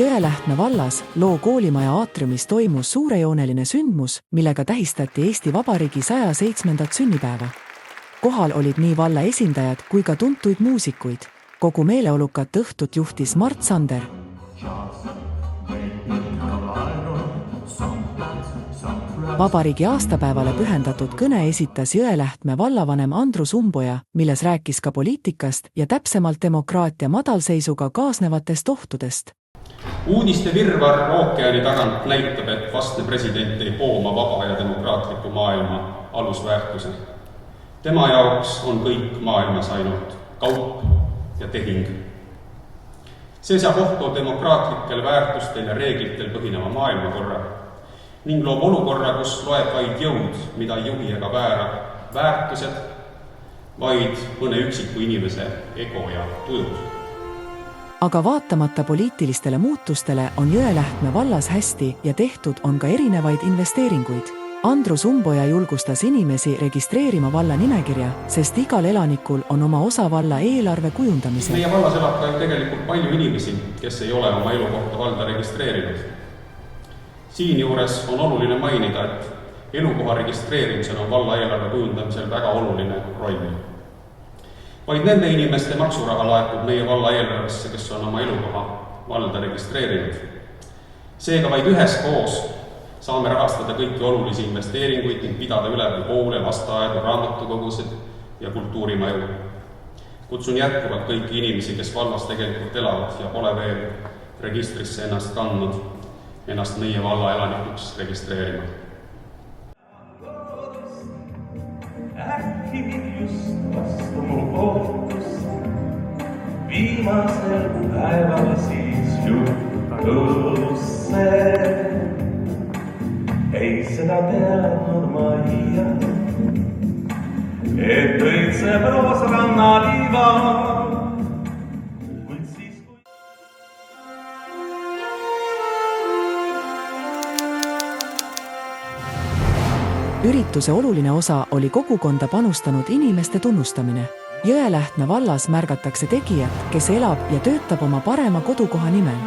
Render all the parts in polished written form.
Jõelähtme vallas Loo koolimaja aatriumis toimus suurejooneline sündmus, millega tähistati Eesti Vabariigi 107. sünnipäeva. Kohal olid nii valla esindajad kui ka tuntuid muusikuid. Kogu meeleolukat õhtut juhtis Mart Sander. Vabariigi aastapäevale pühendatud kõne esitas Jõelähtme vallavanem Andrus Umboja, milles rääkis ka poliitikast ja täpsemalt demokraatia madalseisuga kaasnevatest ohtudest. Uudiste virvar ookeani tagant näitab, et vastne president ei hooma vaba ja demokraatliku maailma alusväärtuse. Tema jaoks on kõik maailmas ainult kaup ja tehing. See saab ohtu demokraatlikel väärtustel ja reeglitel põhineva maailmakorra ning loob olukorra, kus loeb vaid jõud, mida ei juhi ega väära väärtused, vaid mõne üksiku inimese ego ja tujud. Aga vaatamata poliitilistele muutustele on Jõelähtme vallas hästi ja tehtud on ka erinevaid investeeringuid. Andrus Umboja julgustas inimesi registreerima valla nimekirja, sest igal elanikul on oma osa valla eelarve kujundamisel. Meie vallas elab ka tegelikult palju inimesi, kes ei ole oma elukohta valda registreerinud. Siin juures on oluline mainida, et elukoha registreerimisel on valla eelarve kujundamisel väga oluline roll. Vaid nende inimeste maksuraha laekub meie valla eelarvesse, kes on oma elukoha valda registreerinud. Seega vaid üheskoos saame rahastada kõiki olulisi investeeringuid ning pidada üleval koole, lasteaedu, raamatukogusid ja kultuurimaju. Kutsun jätkuvalt kõiki inimesi, kes vallas tegelikult elavad ja pole veel registrisse ennast kandnud, ennast meie valla elanikuks registreerima. Äkki just vastu mu ootust, viimasel päeval siis juhtus see. Ei seda teadnud ma iia, et õitseb roosranna liiva. Ürituse oluline osa oli kogukonda panustanud inimeste tunnustamine. Jõelähtme vallas märgatakse tegijat, kes elab ja töötab oma parema kodukoha nimel.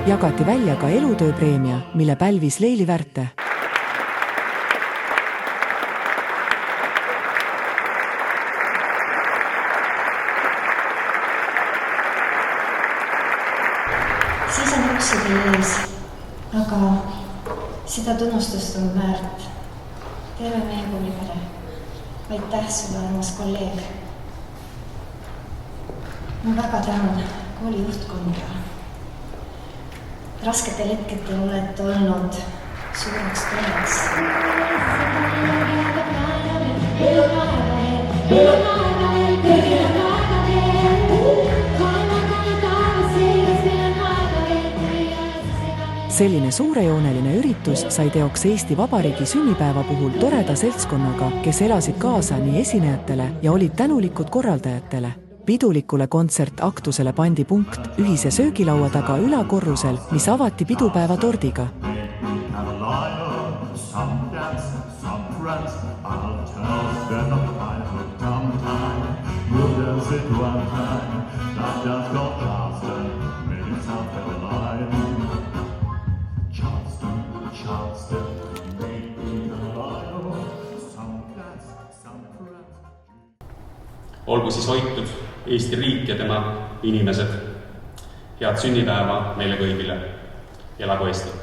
Jagati välja ka elutööpreemia, mille pälvis Leili Värte. Siis on maksude ees, aga seda tunnustust on väärt. Terve meie koolipere. Aitäh sulle, armas kolleeg. Ma väga tänan kooli juhtkonda. Rasketel hetketel olete olnud suureks toeks. Selline suurejooneline üritus sai teoks Eesti Vabariigi sünnipäeva puhul toreda seltskonnaga, kes elasid kaasa nii esinejatele ja olid tänulikud korraldajatele. Pidulikule kontsertaktusele pandi punkt ühise söögilaua taga ülakorrusel, mis avati pidupäeva tordiga. Olgu siis hoitud Eesti riik ja tema inimesed. Head sünnipäeva meile kõigile. Elagu Eesti!